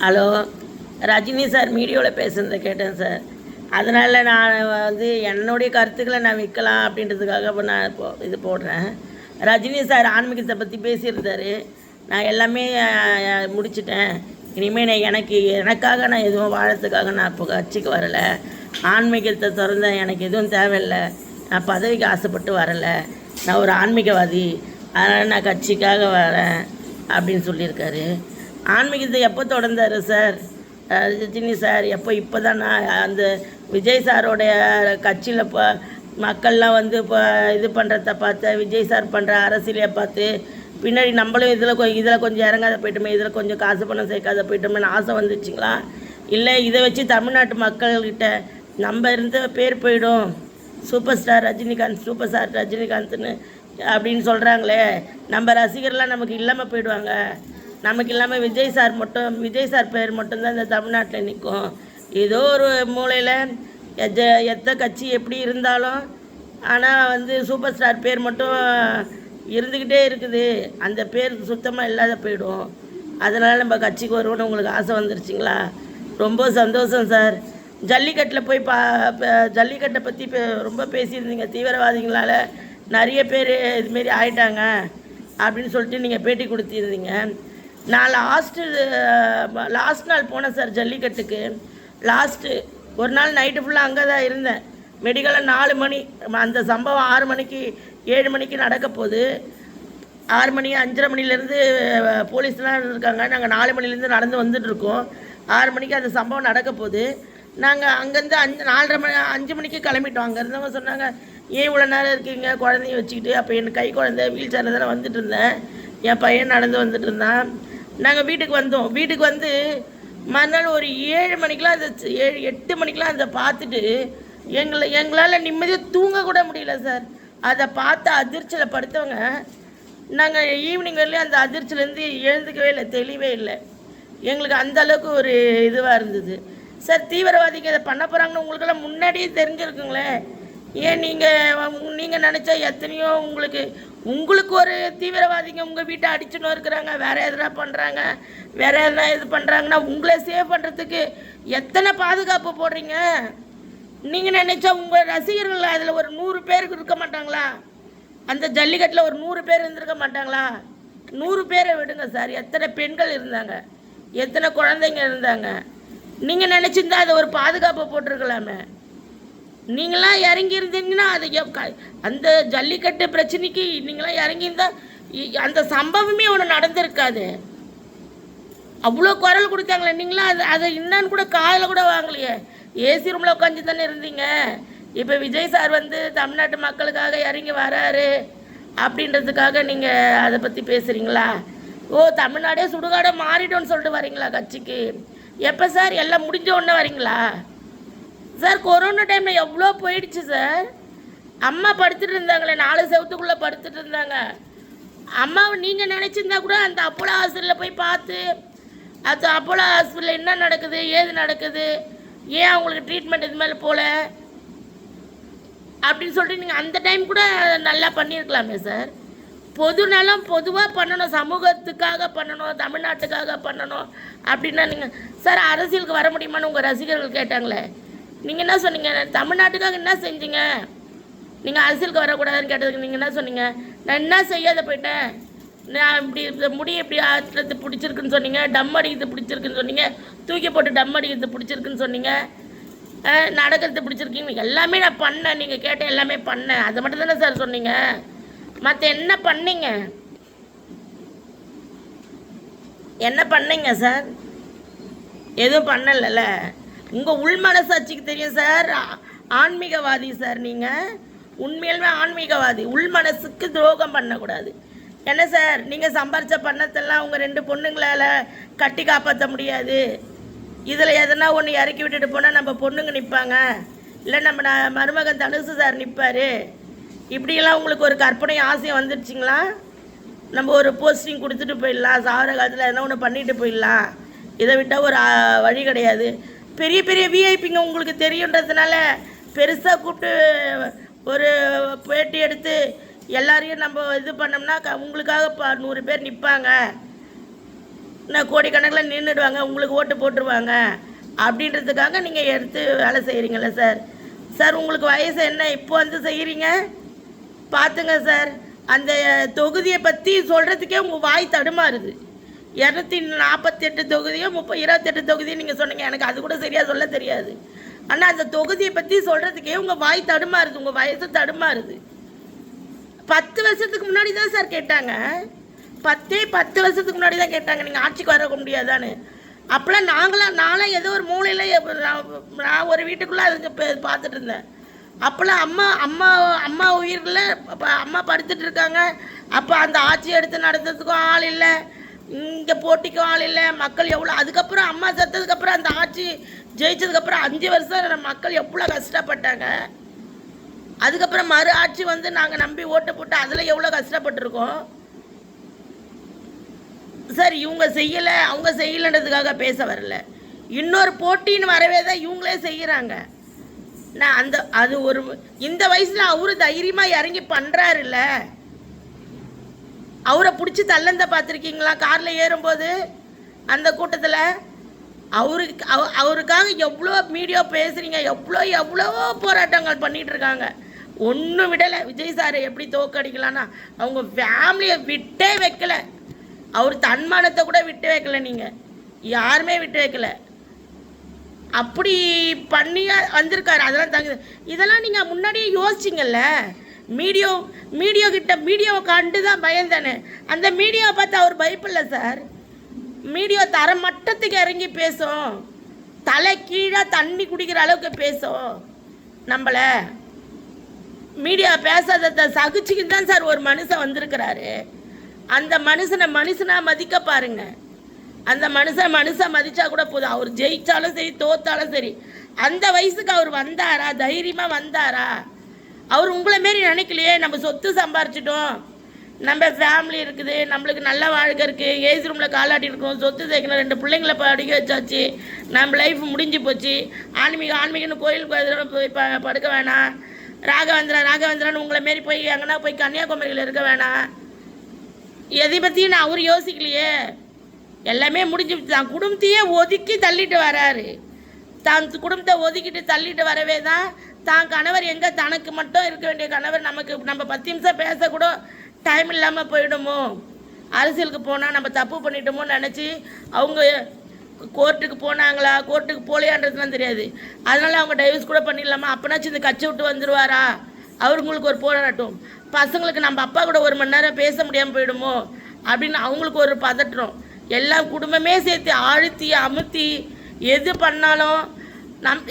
Hello, Rajini sir மீடியாவில் பேசுனதை கேட்டேன் சார். அதனால் நான் என்னுடைய கருத்துக்களை நான் விற்கலாம் அப்படின்றதுக்காக இப்போ நான் இது போடுறேன். ரஜினி சார் ஆன்மீகத்தை பற்றி பேசியிருந்தார். நான் எல்லாமே முடிச்சிட்டேன். இனிமேல் எனக்காக நான் எதுவும் வாழறதுக்காக நான் இப்போ கட்சிக்கு வரலை. ஆன்மீகத்தை திறந்த எனக்கு எதுவும் தேவையில்லை. நான் பதவிக்கு ஆசைப்பட்டு வரலை. நான் ஒரு ஆன்மீகவாதி. அதனால் நான் கட்சிக்காக வரேன் அப்படின்னு சொல்லியிருக்காரு. ஆன்மீகத்தை எப்போ தொடர்ந்தார் சார் ரஜினி சார்? இப்போ தான் நான் அந்த விஜய் சாரோடைய கட்சியில் இப்போ மக்கள்லாம் இப்போ இது பண்ணுறத பார்த்து, விஜய் சார் பண்ணுற அரசியலை பார்த்து பின்னாடி நம்மளும் இதில் கொஞ்சம் இறங்காத போயிட்டோமே, இதில் கொஞ்சம் காசு பணம் சேர்க்காத போயிட்டோமேன்னு ஆசை வந்துச்சுங்களா? இல்லை இதை வச்சு தமிழ்நாட்டு மக்கள்கிட்ட நம்ம இருந்த பேர் போயிடும், சூப்பர் ஸ்டார் ரஜினிகாந்த்னு அப்படின்னு சொல்கிறாங்களே, நம்ம ரசிகர்லாம் நமக்கு இல்லாமல் போயிடுவாங்க, நமக்கு இல்லாமல் விஜய் சார் பேர் மட்டும்தான் இந்த தமிழ்நாட்டில் நிற்கும். ஏதோ ஒரு மூலையில் எத்த கட்சி எப்படி இருந்தாலும் ஆனால் சூப்பர் ஸ்டார் பேர் மட்டும் இருந்துக்கிட்டே இருக்குது, அந்த பேர் சுத்தமாக இல்லாத போயிடும். அதனால் நம்ம கட்சிக்கு வருவோன்னு உங்களுக்கு ஆசை வந்துருச்சிங்களா? ரொம்ப சந்தோஷம் சார். ஜல்லிக்கட்டில் போய் ஜல்லிக்கட்டை பற்றி ரொம்ப பேசியிருந்தீங்க. தீவிரவாதிகளால் நிறைய பேர் இதுமாரி ஆயிட்டாங்க அப்படின்னு சொல்லிட்டு நீங்கள் பேட்டி கொடுத்திருந்தீங்க. நான் லாஸ்ட் நாள் போனேன் சார் ஜல்லிக்கட்டுக்கு. ஒரு நாள் நைட்டு ஃபுல்லாக அங்கே தான் இருந்தேன். மெடிக்கலாக 4 மணி, அந்த சம்பவம் 6 மணிக்கு 7 மணிக்கு நடக்க போகுது. 6 மணி 5:30 மணிலேருந்து போலீஸ்லாம் இருக்காங்க. நாங்கள் 4 மணிலேருந்து நடந்து வந்துட்டுருக்கோம். 6 மணிக்கு அந்த சம்பவம் நடக்க போகுது. நாங்கள் அங்கேருந்து 5 மணிக்கு கிளம்பிட்டோம். அங்கே இருந்தவங்க சொன்னாங்க, ஏன் இவ்வளோ நேரம் இருக்கீங்க குழந்தைய வச்சுக்கிட்டு? அப்போ என் கை குழந்தை வீல் சேரில் தானே வந்துட்டு இருந்தேன், என் பையன் நடந்து வந்துட்டு இருந்தான். நாங்கள் வீட்டுக்கு வந்தோம். வீட்டுக்கு வந்து மறுநாள் ஒரு 7 மணிக்கெலாம் 8 மணிக்கெலாம் அதை பார்த்துட்டு எங்களால் நிம்மதியாக தூங்க கூட முடியல சார். அதை பார்த்து அதிர்ச்சியில் படுத்தவங்க நாங்கள் ஈவினிங் வரலையும் அந்த அதிர்ச்சியிலேருந்து எழுந்துக்கவே இல்லை, தெளிவே இல்லை. எங்களுக்கு அந்த அளவுக்கு ஒரு இதுவாக இருந்தது சார். தீவிரவாதிக்கு இதை பண்ண போகிறாங்கன்னு உங்களுக்கெல்லாம் முன்னாடியே தெரிஞ்சிருக்குங்களே. ஏன் நீங்கள் நினச்சா எத்தனையோ உங்களுக்கு ஒரு தீவிரவாதிங்க உங்கள் வீட்டை அடிச்சுன்னு இருக்கிறாங்க, வேறு எதனா பண்ணுறாங்க, வேறு எதனா இது பண்ணுறாங்கன்னா உங்களை சேவ் பண்ணுறதுக்கு எத்தனை பாதுகாப்பு போடுறீங்க? நீங்கள் நினச்சா உங்கள் ரசிகர்கள் அதில் ஒரு 100 பேருக்கு இருக்க மாட்டாங்களா? அந்த ஜல்லிக்கட்டில் ஒரு 100 பேர் இருந்திருக்க மாட்டாங்களா? 100 பேரை விடுங்க சார், எத்தனை பெண்கள் இருந்தாங்க, எத்தனை குழந்தைங்க இருந்தாங்க. நீங்கள் நினச்சிருந்தா அதை ஒரு பாதுகாப்பை போட்டிருக்கலாமே. நீங்களாம் இறங்கி இருந்தீங்கன்னா அது அந்த ஜல்லிக்கட்டு பிரச்சனைக்கு நீங்களாம் இறங்கியிருந்தால் அந்த சம்பவமே ஒன்று நடந்திருக்காது. அவ்வளோ குரல் கொடுத்தாங்களே, நீங்களாம் அதை என்னன்னு கூட காதில் கூட வாங்கலையே. ஏசி ரூமில் உட்காந்து தானே இருந்தீங்க. இப்போ விஜய் சார் தமிழ்நாட்டு மக்களுக்காக இறங்கி வராரு அப்படின்றதுக்காக நீங்கள் அதை பற்றி பேசுகிறீங்களா? தமிழ்நாடே சுடுகாடை மாறிட்டோன்னு சொல்லிட்டு வரீங்களா கட்சிக்கு? எப்போ சார் எல்லாம் முடிஞ்ச உடனே வரீங்களா சார்? கொரோனா டைமில் எவ்வளோ போயிடுச்சு சார். அம்மா படுத்துட்டு இருந்தாங்களே, 4 செவத்துக்குள்ளே படுத்துட்டு இருந்தாங்க. அம்மாவை நீங்கள் நினச்சிருந்தா கூட அந்த அப்போலோ ஹாஸ்பிட்டலில் போய் பார்த்து அது அப்போலோ ஹாஸ்பிட்டலில் என்ன நடக்குது, ஏது நடக்குது, ஏன் அவங்களுக்கு ட்ரீட்மெண்ட் இது மேலே போகல அப்படின்னு சொல்லிட்டு நீங்கள் அந்த டைம் கூட நல்லா பண்ணியிருக்கலாமே சார். பொது நலம் பொதுவாக பண்ணணும், சமூகத்துக்காக பண்ணணும், தமிழ்நாட்டுக்காக பண்ணணும் அப்படின்னா நீங்கள் சார் அரசியலுக்கு வர முடியுமான்னு உங்கள் ரசிகர்கள் கேட்டாங்களே. நீங்கள் என்ன சொன்னீங்க? தமிழ்நாட்டுக்காக என்ன செஞ்சீங்க? நீங்கள் அரசியலுக்கு வரக்கூடாதுன்னு கேட்டதுக்கு நீங்கள் என்ன சொன்னீங்க? நான் என்ன செய்யாத போயிட்டேன், நான் இப்படி முடி இப்படி ஆற்றுறது பிடிச்சிருக்குன்னு சொன்னீங்க, டம் அடிக்கிறது பிடிச்சிருக்குன்னு சொன்னீங்க, தூக்கி போட்டு டம் அடிக்கிறது பிடிச்சிருக்குன்னு சொன்னீங்க, நடக்கிறது பிடிச்சிருக்கீங்க, எல்லாமே நான் பண்ணேன். நீங்கள் கேட்ட எல்லாமே பண்ணேன், அதை மட்டும் தானே சார் சொன்னீங்க. மற்ற என்ன பண்ணீங்க? என்ன பண்ணீங்க சார்? எதுவும் பண்ணலைல்ல. உங்கள் உள் மனசாட்சிக்கு தெரியும் சார். ஆன்மீகவாதி சார், நீங்கள் உண்மையிலுமே ஆன்மீகவாதி. உள் மனசுக்கு துரோகம் பண்ணக்கூடாது. என்ன சார், நீங்கள் சம்பாரித்த பணத்தெல்லாம் உங்கள் 2 பொண்ணுங்களால் கட்டி காப்பாற்ற முடியாது. இதில் எதனா ஒன்று இறக்கி விட்டுட்டு போனால் நம்ம பொண்ணுங்க நிற்பாங்க, இல்லை நம்ம மருமகன் தனுசு சார் நிற்பார். இப்படியெல்லாம் உங்களுக்கு ஒரு கற்பனை ஆசையம் வந்துடுச்சிங்களா? நம்ம ஒரு போஸ்டிங் கொடுத்துட்டு போயிடலாம், சாகிற காலத்தில் எதனா ஒன்று பண்ணிட்டு போயிடலாம். இதை விட்டால் ஒரு வழி கிடையாது. பெரிய பெரிய விஐபிங்க உங்களுக்கு தெரியுன்றதுனால பெருசாக கூப்பிட்டு ஒரு பேட்டி எடுத்து எல்லாரையும் நம்ம இது பண்ணோம்னா உங்களுக்காக 100 பேர் நிற்பாங்க நான் கோடிக்கணக்கில் நின்றுடுவாங்க, உங்களுக்கு ஓட்டு போட்டுருவாங்க அப்படின்றதுக்காக நீங்கள் எடுத்து வேலை செய்கிறீங்களே சார். சார் உங்களுக்கு வயசு என்ன இப்போ வந்து செய்கிறீங்க பார்த்துங்க சார். அந்த தொகுதியை பற்றி சொல்கிறதுக்கே உங்கள் வாய் தடுமாறுது. 248 தொகுதியோ 28 தொகுதியோ நீங்கள் சொன்னீங்க, எனக்கு அது கூட சரியாக சொல்ல தெரியாது. ஆனால் அந்த தொகுதியை பற்றி சொல்கிறதுக்கே உங்கள் வாய் தடுமாறுது, உங்கள் வயசு தடுமாறுது. 10 வருஷத்துக்கு முன்னாடி தான் சார் கேட்டாங்க, 10 வருஷத்துக்கு முன்னாடி தான் கேட்டாங்க நீங்கள் ஆட்சிக்கு வர முடியாதான்னு. அப்போலாம் நான்லாம் ஏதோ ஒரு மூலையில் நான் ஒரு வீட்டுக்குள்ளே அதுங்க பார்த்துட்டு இருந்தேன். அப்போல்லாம் அம்மா உயிரில் அம்மா படுத்துட்டு இருக்காங்க. அப்போ அந்த ஆட்சி எடுத்து நடத்துறதுக்கும் ஆள் இல்லை, இங்கே போட்டிக்கும் ஆள் இல்லை. மக்கள் எவ்வளோ, அதுக்கப்புறம் அம்மா செத்ததுக்கப்புறம் அந்த ஆட்சி ஜெயிச்சதுக்கப்புறம் 5 வருஷம் மக்கள் எவ்வளோ கஷ்டப்பட்டாங்க. அதுக்கப்புறம் மறு ஆட்சி வந்து நாங்கள் நம்பி ஓட்டு போட்டு அதில் எவ்வளோ கஷ்டப்பட்டுருக்கோம் சார். இவங்க செய்யலை அவங்க செய்யலைன்றதுக்காக பேச வரல, இன்னொரு போட்டின்னு வரவே தான் இவங்களே செய்கிறாங்க. நான் அது ஒரு இந்த வயசில் அவரு தைரியமாக இறங்கி பண்ணுறாருல்ல. அவரை பிடிச்சி தள்ளந்த பார்த்துருக்கீங்களா காரில் ஏறும்போது அந்த கூட்டத்தில்? அவருக்காக எவ்வளோ மீடியா பேசுகிறீங்க, எவ்வளவோ போராட்டங்கள் பண்ணிகிட்டு இருக்காங்க, ஒன்றும் விடலை. விஜய் சாரை எப்படி தோக்கடிக்கலான்னா அவங்க ஃபேமிலியை விட்டே வைக்கல, அவர் தன்மானத்தை கூட விட்டு வைக்கல, நீங்கள் யாருமே விட்டு வைக்கல. அப்படி பண்ணி வந்திருக்காரு. அதெல்லாம் இதெல்லாம் நீங்கள் முன்னாடியே யோசிச்சிங்கல்ல. மீடியாவை கண்டு தான் பயந்தானே. அந்த மீடியாவை பார்த்து அவர் பயப்படல சார். மீடியா தர மட்டத்துக்கு இறங்கி பேசும், தலை கீழே தண்ணி குடிக்கிற அளவுக்கு பேசும். நம்மளை மீடியா பேசாததை சகிச்சுக்கிட்டு தான் சார் ஒரு மனுஷன் வந்திருக்கிறாரு. அந்த மனுஷனாக மதிக்க பாருங்க. அந்த மனுஷன் மதிச்சா கூட போதும். அவர் ஜெயிச்சாலும் சரி தோத்தாலும் சரி, அந்த வயசுக்கு அவர் வந்தாரா, தைரியமாக வந்தாரா? அவர் உங்களை மாரி நினைக்கலையே. நம்ம சொத்து சம்பாரிச்சிட்டோம், நம்ம ஃபேமிலி இருக்குது, நம்மளுக்கு நல்ல வாழ்க்கை இருக்குது, ஏசி ரூமில் காலாட்டி இருக்கோம், சொத்து சேர்க்கணும், 2 பிள்ளைங்களை படிக்க வச்சாச்சு, நம்ம லைஃப் முடிஞ்சு போச்சு, ஆன்மீகன்னு கோயிலுக்கு போய் படுக்க வேணாம், ராகவேந்திரான்னு உங்களை மாரி போய் எங்கன்னா போய் கன்னியாகுமரியில் இருக்க வேணாம், எதை பற்றியும் நான் அவர் யோசிக்கலையே. எல்லாமே முடிஞ்சு தான் குடும்பத்தையே ஒதுக்கி தள்ளிட்டு வராரு. தான் குடும்பத்தை ஒதுக்கிட்டு தள்ளிட்டு வரவே தான் தான் கணவர் எங்கே தனக்கு மட்டும் இருக்க வேண்டிய கணவர் நம்ம 10 நிமிஷம் பேசக்கூட டைம் இல்லாமல் போயிடுமோ, அரசியலுக்கு போனால் நம்ம தப்பு பண்ணிட்டோமோன்னு நினச்சி அவங்க கோர்ட்டுக்கு போனாங்களா கோர்ட்டுக்கு போலையான்றதுலாம் தெரியாது. அதனால் அவங்க டைவர்ஸ் கூட பண்ணிடலாமா, அப்போனாச்சும் இந்த கட்சி விட்டு வந்துடுவாரா, அவங்களுக்கு ஒரு போராட்டம். பசங்களுக்கு நம்ம அப்பா கூட 1 மணி நேரம் பேச முடியாமல் போயிடுமோ அப்படின்னு அவங்களுக்கு ஒரு பதற்றம். எல்லாம் குடும்பமே சேர்த்து அழுத்தி அமுத்தி எது பண்ணாலும்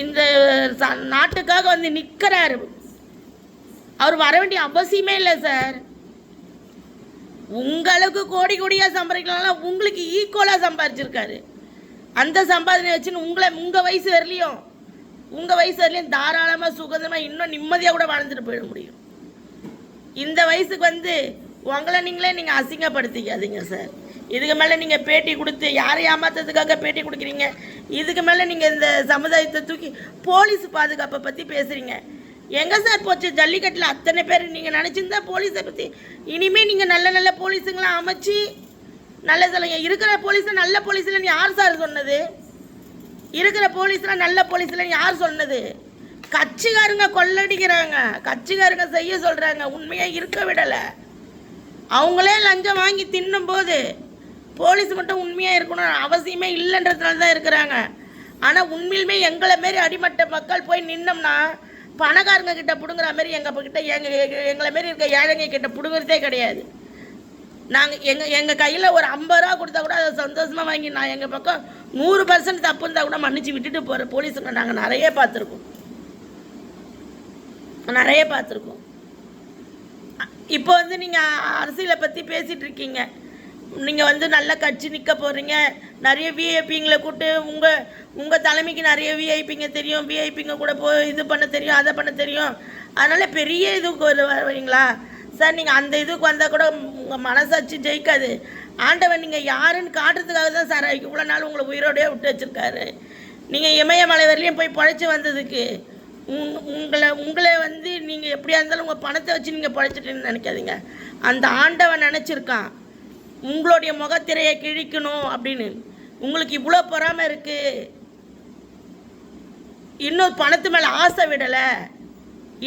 இந்த நாட்டுக்காக வந்து நிற்கிறாரு. அவர் வர வேண்டிய அவசியமே இல்லை சார். உங்களுக்கு கோடியாக சம்பாதிக்கலாம், உங்களுக்கு ஈக்குவலாக சம்பாதிச்சிருக்காரு. அந்த சம்பாதனை வச்சுன்னு உங்கள் வயசு வரலையும் தாராளமாக சுகந்தமாக இன்னும் நிம்மதியாக கூட வாழ்ந்துட்டு போயிட முடியும். இந்த வயசுக்கு வந்து உங்களை நீங்கள் அசிங்கப்படுத்திக்காதீங்க சார். இதுக்கு மேலே நீங்கள் பேட்டி கொடுத்து யாரை ஏமாத்துறதுக்காக பேட்டி கொடுக்குறீங்க? இதுக்கு மேலே நீங்கள் இந்த சமுதாயத்தை தூக்கி போலீஸ் பாதுகாப்பை பற்றி பேசுகிறீங்க. எங்கே சார் போச்சு ஜல்லிக்கட்டில் அத்தனை பேர்? நீங்கள் நினச்சிருந்தா போலீஸை பற்றி இனிமேல் நீங்கள் நல்ல போலீஸுங்களாம் அமைச்சு நல்ல சொல்லுங்க. இருக்கிற போலீஸை நல்ல போலீஸ்லன்னு யார் சார் சொன்னது? இருக்கிற போலீஸ்லாம் நல்ல போலீஸ்லன்னு யார் சொன்னது? கட்சிக்காரங்க கொள்ளடிக்கிறாங்க, கட்சிக்காரங்க செய்ய சொல்கிறாங்க, உண்மையாக இருக்க விடலை. அவங்களே லஞ்சம் வாங்கி தின்னும்போது போலீஸ் மட்டும் உண்மையாக இருக்கணும் அவசியமே இல்லைன்றதுனால தான் இருக்கிறாங்க. ஆனால் உண்மையிலுமே எங்களை மாரி அடிமட்ட மக்கள் போய் நின்னோம்னா பணக்காரங்க கிட்ட பிடுங்குற மாரி எங்களை மாரி இருக்க ஏழைங்க கிட்ட பிடுங்குறதே கிடையாது. நாங்கள் எங்கள் கையில் ஒரு 50 ரூபா கொடுத்தா கூட அதை சந்தோஷமாக வாங்கி நான் எங்கள் பக்கம் 100% தப்பு இருந்தால் கூட மன்னிச்சு விட்டுட்டு போகிற போலீஸுங்க நாங்கள் நிறைய பார்த்துருக்கோம். இப்போ வந்து நீங்கள் அரசியலை பற்றி பேசிகிட்டு இருக்கீங்க. நீங்கள் வந்து நல்ல கட்சி நிற்க போகிறீங்க, நிறைய விஐபிங்களை கூப்பிட்டு உங்கள் தலைமைக்கு நிறைய விஐபிங்க தெரியும், விஐபிங்க கூட இது பண்ண தெரியும், அதை பண்ண தெரியும், அதனால் பெரிய இதுக்கு வருவீங்களா சார்? நீங்கள் அந்த இதுக்கு வந்தால் கூட உங்கள் மனசாட்சி ஜெயிக்காது. ஆண்டவன் நீங்கள் யாருன்னு காட்டுறதுக்காக தான் சார் இவ்வளோ நாள் உங்களை உயிரோடையே விட்டு வச்சுருக்காரு. நீங்கள் இமயமலை வரலையும் போய் பழைச்சி வந்ததுக்கு உங்களை வந்து நீங்கள் எப்படியா இருந்தாலும் உங்கள் பணத்தை வச்சு நீங்கள் பழைச்சிட்டுன்னு நினைக்காதீங்க. அந்த ஆண்டவன் நினச்சிருக்கான் உங்களுடைய முகத்திரையை கிழிக்கணும் அப்படின்னு. உங்களுக்கு இவ்வளோ பொறாமை இருக்குது. இன்னும் பணத்து மேலே ஆசை விடலை.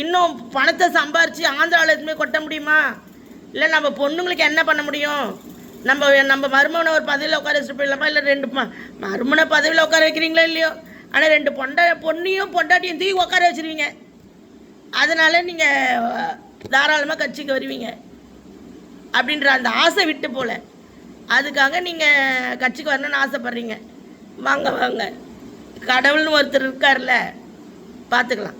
இன்னும் பணத்தை சம்பாரித்து ஆந்திராவில் எதுவுமே கொட்ட முடியுமா? இல்லை நம்ம பொண்ணுங்களுக்கு என்ன பண்ண முடியும்? நம்ம மருமனை ஒரு பதவியில் உட்கார வச்சுட்டு போயிடலாமா? இல்லை 2 மருமனை பதவியில் உட்கார வைக்கிறீங்களோ இல்லையோ, ஆனால் 2 பொண்ணையும் பொண்டாட்டியும் தூக்கி உட்கார வச்சுருவீங்க. அதனால் நீங்கள் தாராளமாக கட்சிக்கு வருவீங்க அப்படின்ற அந்த ஆசை விட்டு போல. அதுக்காக நீங்கள் கட்சிக்கு வரணும்னு ஆசைப்பட்றீங்க. வாங்க கடவுள்னு ஒருத்தர் இருக்கார்ல, பார்த்துக்கலாம்.